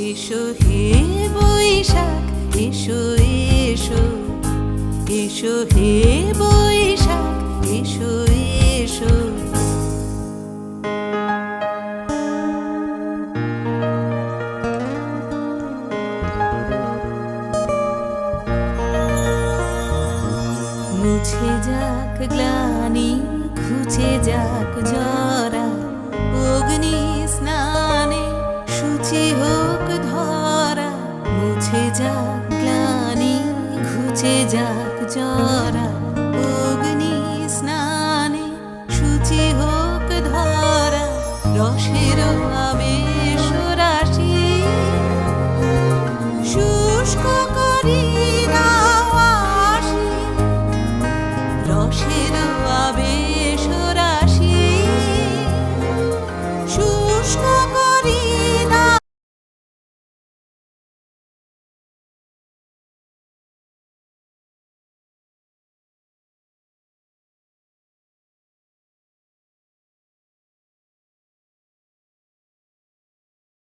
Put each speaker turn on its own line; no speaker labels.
এসো হে বৈশাখ, এসো এসো, এসো হে বৈশাখ, এসো এসো। মুছে যাক গ্লানি, ঘুচে যাক জরা, অগ্নি স্নানে শুচি হোক ধরা। মুছে যাক গ্লানি, ঘুচে যাক জরা, অগ্নি স্নানে শুচি হোক ধরা। রসের আবেশ